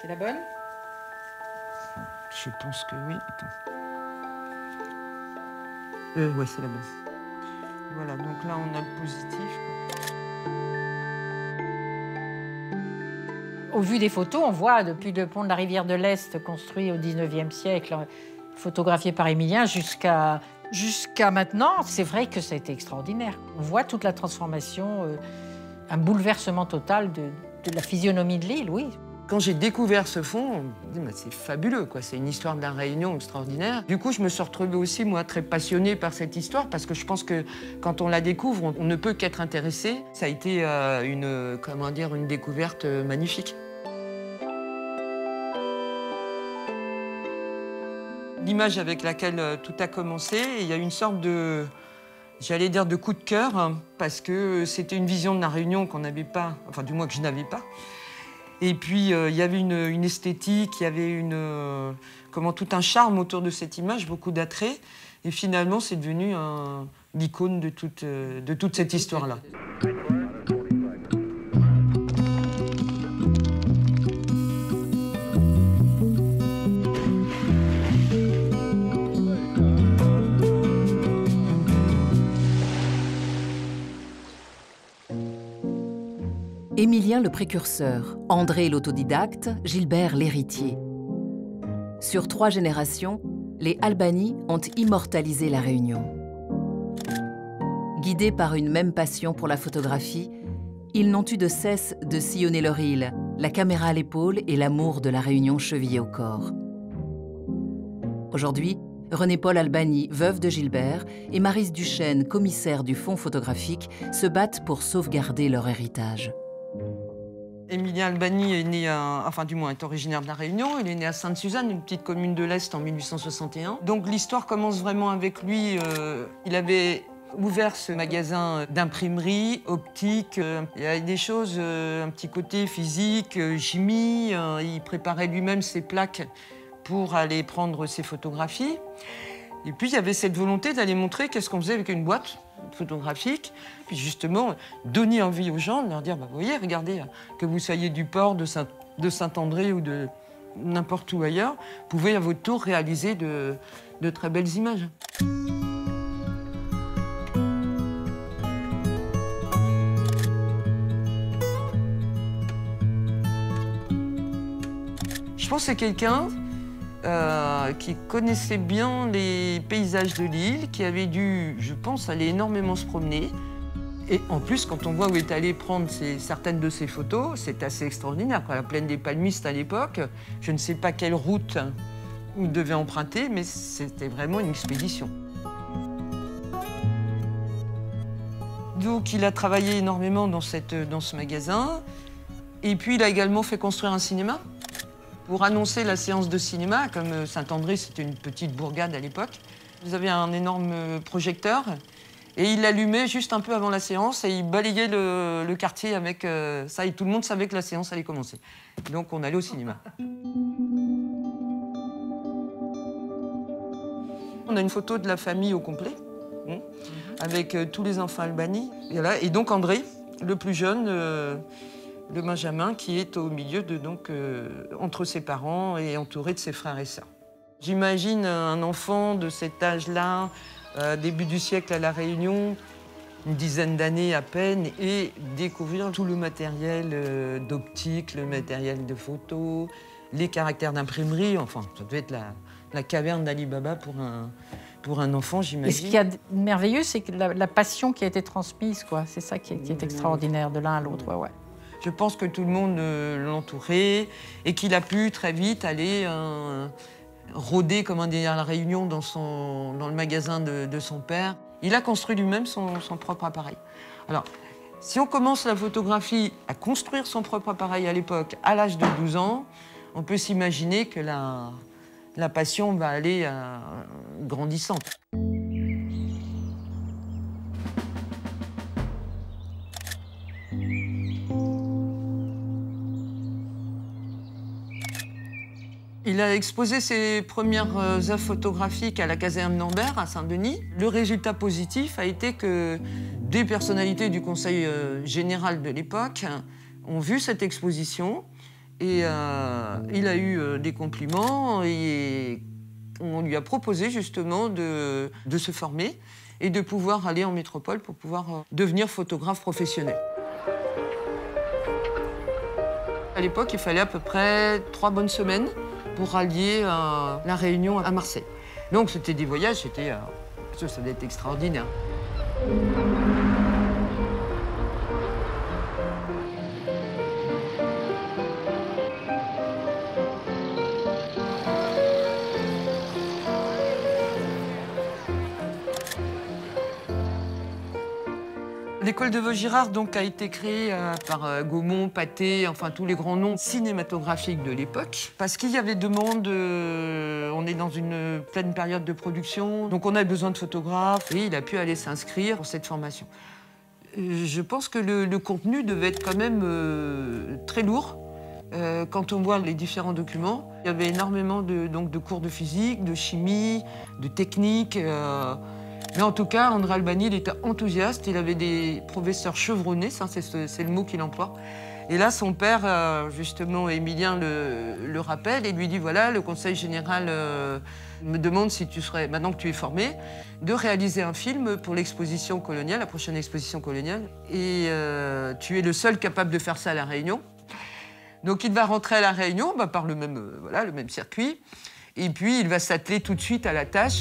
C'est la bonne? Je pense que oui. Attends. Ouais, c'est la bonne. Voilà, donc là, on a le positif, quoi. Au vu des photos, on voit depuis le pont de la rivière de l'Est, construit au 19e siècle, photographié par Émilien, jusqu'à maintenant, c'est vrai que ça a été extraordinaire. On voit toute la transformation, un bouleversement total de la physionomie de l'île, oui. Quand j'ai découvert ce fond, on me dit, bah, c'est fabuleux, quoi. C'est une histoire de la Réunion extraordinaire. Du coup, je me suis retrouvée aussi, moi, très passionnée par cette histoire, parce que je pense que quand on la découvre, on ne peut qu'être intéressé. Ça a été une découverte magnifique. L'image avec laquelle tout a commencé, il y a une sorte de, j'allais dire, de coup de cœur, hein, parce que c'était une vision de la Réunion qu'on n'avait pas, enfin, du moins que je n'avais pas. Et puis, il y avait une esthétique, il y avait tout un charme autour de cette image, beaucoup d'attrait. Et finalement, c'est devenu l'icône de toute cette histoire-là. Émilien le précurseur, André l'autodidacte, Gilbert l'héritier. Sur 3 générations, les Albani ont immortalisé la Réunion. Guidés par une même passion pour la photographie, ils n'ont eu de cesse de sillonner leur île, la caméra à l'épaule et l'amour de la Réunion chevillé au corps. Aujourd'hui, René-Paul Albani, veuve de Gilbert, et Maryse Duchesne, commissaire du fonds photographique, se battent pour sauvegarder leur héritage. Émilien Albani est né, est originaire de la Réunion. Il est né à Sainte-Suzanne, une petite commune de l'Est, en 1861. Donc l'histoire commence vraiment avec lui. Il avait ouvert ce magasin d'imprimerie, optique. Il y avait des choses, un petit côté physique, chimie. Il préparait lui-même ses plaques pour aller prendre ses photographies. Et puis il y avait cette volonté d'aller montrer qu'est-ce qu'on faisait avec une boîte photographique, puis justement donner envie aux gens de leur dire, bah, vous voyez, regardez, que vous soyez du port de Saint-André ou de n'importe où ailleurs, vous pouvez à votre tour réaliser de très belles images. Je pense que c'est quelqu'un qui connaissait bien les paysages de l'île, qui avait dû, je pense, aller énormément se promener. Et en plus, quand on voit où est allé prendre certaines de ses photos, c'est assez extraordinaire. La plaine des Palmistes à l'époque, je ne sais pas quelle route il devait emprunter, mais c'était vraiment une expédition. Donc il a travaillé énormément dans ce magasin. Et puis il a également fait construire un cinéma. Pour annoncer la séance de cinéma, comme Saint-André, c'était une petite bourgade à l'époque, vous avez un énorme projecteur et il l'allumait juste un peu avant la séance et il balayait le quartier avec ça et tout le monde savait que la séance allait commencer. Donc on allait au cinéma. On a une photo de la famille au complet, avec tous les enfants Albani. Et donc André, le plus jeune, le Benjamin, qui est au milieu entre ses parents et entouré de ses frères et sœurs. J'imagine un enfant de cet âge-là, début du siècle à La Réunion, une dizaine d'années à peine, et découvrir tout le matériel d'optique, le matériel de photo, les caractères d'imprimerie. Enfin, ça devait être la caverne d'Ali Baba pour un enfant, j'imagine. Et ce qui est merveilleux, c'est que la passion qui a été transmise, quoi. C'est ça qui est extraordinaire de l'un à l'autre. Ouais. Je pense que tout le monde l'entourait et qu'il a pu très vite aller rôder, comment dire, la Réunion dans le magasin de son père. Il a construit lui-même son propre appareil. Alors, si on commence la photographie à construire son propre appareil à l'époque, à l'âge de 12 ans, on peut s'imaginer que la passion va aller grandissant. Il a exposé ses premières œuvres photographiques à la caserne Lambert, à Saint-Denis. Le résultat positif a été que des personnalités du Conseil général de l'époque ont vu cette exposition Et il a eu des compliments et on lui a proposé justement de se former et de pouvoir aller en métropole pour pouvoir devenir photographe professionnel. À l'époque, il fallait à peu près 3 bonnes semaines pour rallier la Réunion à Marseille. Donc c'était des voyages, ça devait être extraordinaire. L'école de Vaugirard donc, a été créée par Gaumont, Pathé, enfin tous les grands noms cinématographiques de l'époque. Parce qu'il y avait demande, on est dans une pleine période de production, donc on a besoin de photographes et il a pu aller s'inscrire pour cette formation. Je pense que le contenu devait être quand même très lourd. Quand on voit les différents documents, il y avait énormément de cours de physique, de chimie, de technique. Mais en tout cas, André Albani, il était enthousiaste. Il avait des professeurs chevronnés, ça, c'est le mot qu'il emploie. Et là, son père, justement, Émilien, le rappelle et lui dit, voilà, le conseil général me demande si tu serais, maintenant que tu es formé, de réaliser un film pour l'exposition coloniale, la prochaine exposition coloniale. Et tu es le seul capable de faire ça à La Réunion. Donc il va rentrer à La Réunion par le même circuit. Et puis, il va s'atteler tout de suite à la tâche.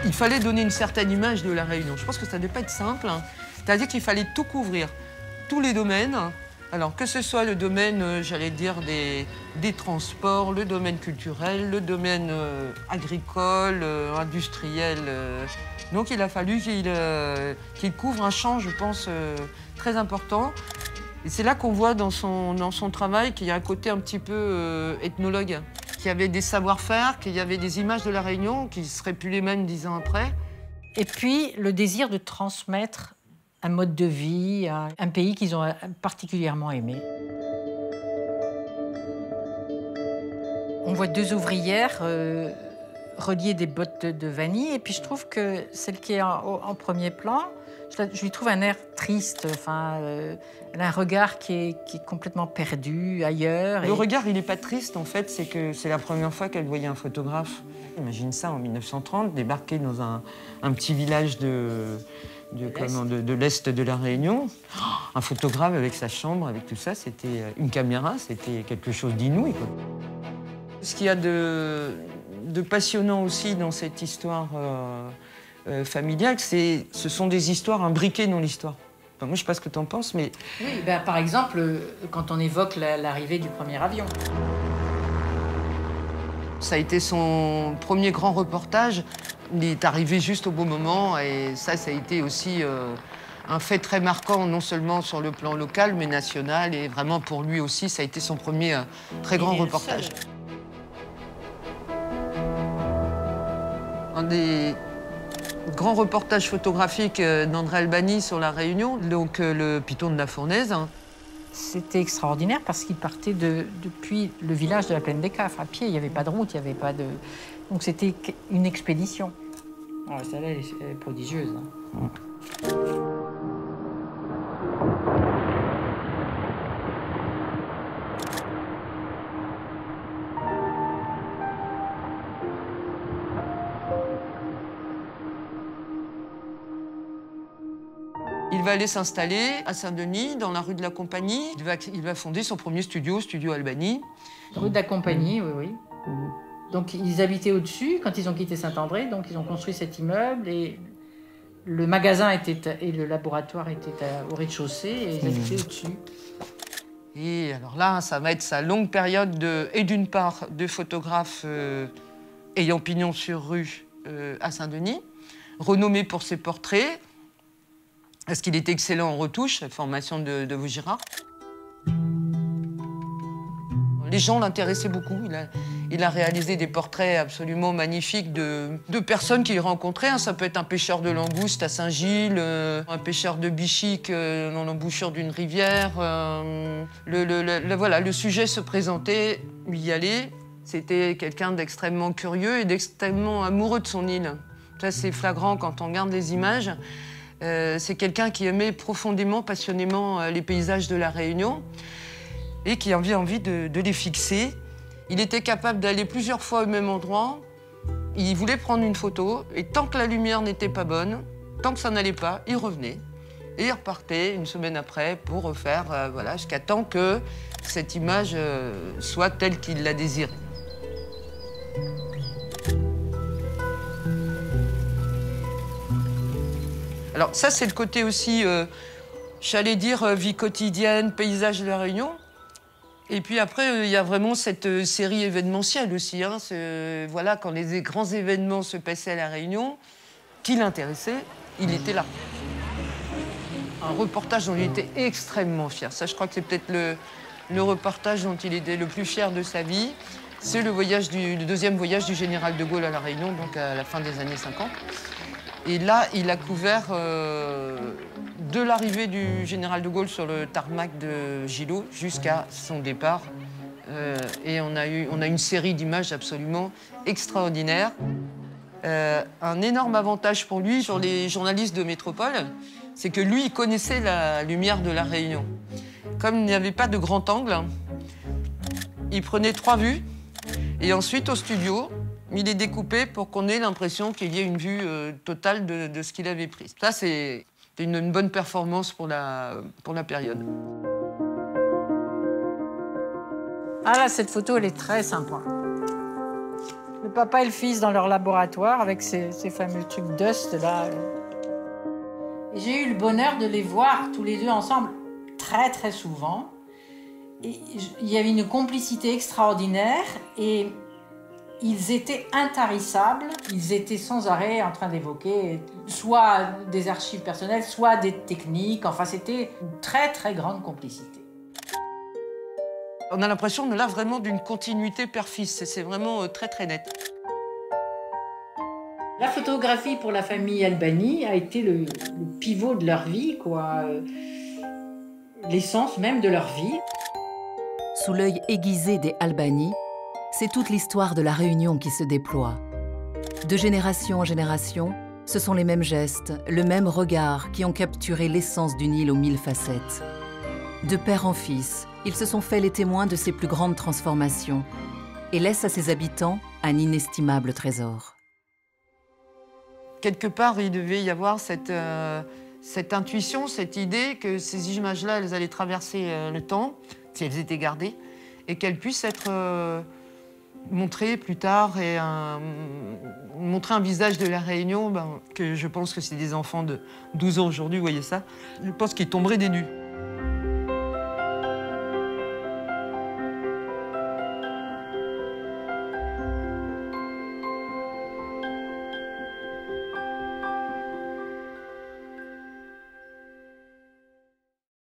Il fallait donner une certaine image de La Réunion. Je pense que ça ne devait pas être simple. C'est-à-dire qu'il fallait tout couvrir, tous les domaines. Alors que ce soit le domaine, j'allais dire, des transports, le domaine culturel, le domaine agricole, industriel. Donc il a fallu qu'il couvre un champ, je pense, très important. Et c'est là qu'on voit dans son travail qu'il y a un côté un petit peu ethnologue. Qu'il y avait des savoir-faire, qu'il y avait des images de La Réunion qui ne seraient plus les mêmes 10 ans après. Et puis, le désir de transmettre un mode de vie, un pays qu'ils ont particulièrement aimé. On voit 2 ouvrières relier des bottes de vanille, et puis je trouve que celle qui est en premier plan, je lui trouve un air triste, elle a un regard qui est complètement perdu ailleurs. Le regard, il n'est pas triste, en fait, c'est que c'est la première fois qu'elle voyait un photographe. Imagine ça, en 1930, débarquer dans un petit village de l'Est de La Réunion. Un photographe avec sa chambre, avec tout ça, c'était une caméra, c'était quelque chose d'inouï. Ce qu'il y a de passionnant aussi dans cette histoire familiale, ce sont des histoires imbriquées dans l'histoire. Enfin, moi, je ne sais pas ce que tu en penses, mais... Oui, par exemple, quand on évoque l'arrivée du premier avion. Ça a été son premier grand reportage. Il est arrivé juste au bon moment et ça a été aussi un fait très marquant, non seulement sur le plan local, mais national. Et vraiment, pour lui aussi, ça a été son premier très grand reportage. Un des grands reportages photographiques d'André Albani sur La Réunion, donc le Piton de la Fournaise. C'était extraordinaire parce qu'il partait depuis le village de la Plaine des Cafres, à pied. Il n'y avait pas de route, il n'y avait pas de... Donc c'était une expédition. Alors, celle-là, elle est prodigieuse. Il va aller s'installer à Saint-Denis, dans la rue de la Compagnie. Il va fonder son premier studio, Studio Albani. Rue de la Compagnie, oui. Donc ils habitaient au-dessus quand ils ont quitté Saint-André, donc ils ont construit cet immeuble et le magasin et le laboratoire étaient au rez-de-chaussée et ils habitaient au-dessus. Et alors là, ça va être sa longue période et d'une part de photographe ayant pignon sur rue à Saint-Denis, renommé pour ses portraits, parce qu'il était excellent en retouche, la formation de Vaugirard. Les gens l'intéressaient beaucoup. Il a réalisé des portraits absolument magnifiques de personnes qu'il rencontrait. Ça peut être un pêcheur de langoustes à Saint-Gilles, un pêcheur de bichiques dans l'embouchure d'une rivière. Voilà, le sujet se présentait, lui y aller. C'était quelqu'un d'extrêmement curieux et d'extrêmement amoureux de son île. Ça, c'est flagrant quand on regarde les images. C'est quelqu'un qui aimait profondément, passionnément les paysages de la Réunion et qui avait envie de les fixer. Il était capable d'aller plusieurs fois au même endroit. Il voulait prendre une photo et tant que la lumière n'était pas bonne, tant que ça n'allait pas, il revenait. Et il repartait une semaine après pour refaire, voilà, jusqu'à temps que cette image soit telle qu'il la désirait. Alors ça, c'est le côté aussi, j'allais dire, vie quotidienne, paysage de la Réunion. Et puis après, il y a vraiment cette série événementielle aussi. Hein. Voilà, quand les grands événements se passaient à la Réunion, qui l'intéressait, il était là. Un reportage dont il était extrêmement fier. Ça, je crois que c'est peut-être le reportage dont il était le plus fier de sa vie. C'est le deuxième voyage du général de Gaulle à la Réunion, donc à la fin des années 50. Et là, il a couvert de l'arrivée du général de Gaulle sur le tarmac de Gilot jusqu'à son départ. Et on a une série d'images absolument extraordinaires. Un énorme avantage pour lui sur les journalistes de métropole, c'est que lui, il connaissait la lumière de la Réunion. Comme il n'y avait pas de grand angle, il prenait 3 vues et ensuite au studio, il les découpait pour qu'on ait l'impression qu'il y ait une vue totale de ce qu'il avait pris. Ça, c'est une bonne performance pour la période. Ah là, cette photo, elle est très sympa. Le papa et le fils dans leur laboratoire avec ces fameux trucs dust là. Et j'ai eu le bonheur de les voir tous les deux ensemble très très souvent. Et il y avait une complicité extraordinaire et ils étaient intarissables. Ils étaient sans arrêt en train d'évoquer soit des archives personnelles, soit des techniques. Enfin, c'était une très très grande complicité. On a l'impression là vraiment d'une continuité père-fils. C'est vraiment très très net. La photographie pour la famille Albani a été le pivot de leur vie, quoi. L'essence même de leur vie. Sous l'œil aiguisé des Albani, c'est toute l'histoire de la Réunion qui se déploie. De génération en génération, ce sont les mêmes gestes, le même regard qui ont capturé l'essence d'une île aux 1000 facettes. De père en fils, ils se sont fait les témoins de ses plus grandes transformations et laissent à ses habitants un inestimable trésor. Quelque part, il devait y avoir cette intuition, cette idée que ces images-là, elles allaient traverser le temps, si elles étaient gardées, et qu'elles puissent être montrées plus tard et montrer un visage de la Réunion, que je pense que c'est des enfants de 12 ans aujourd'hui, vous voyez ça, je pense qu'ils tomberaient des nues.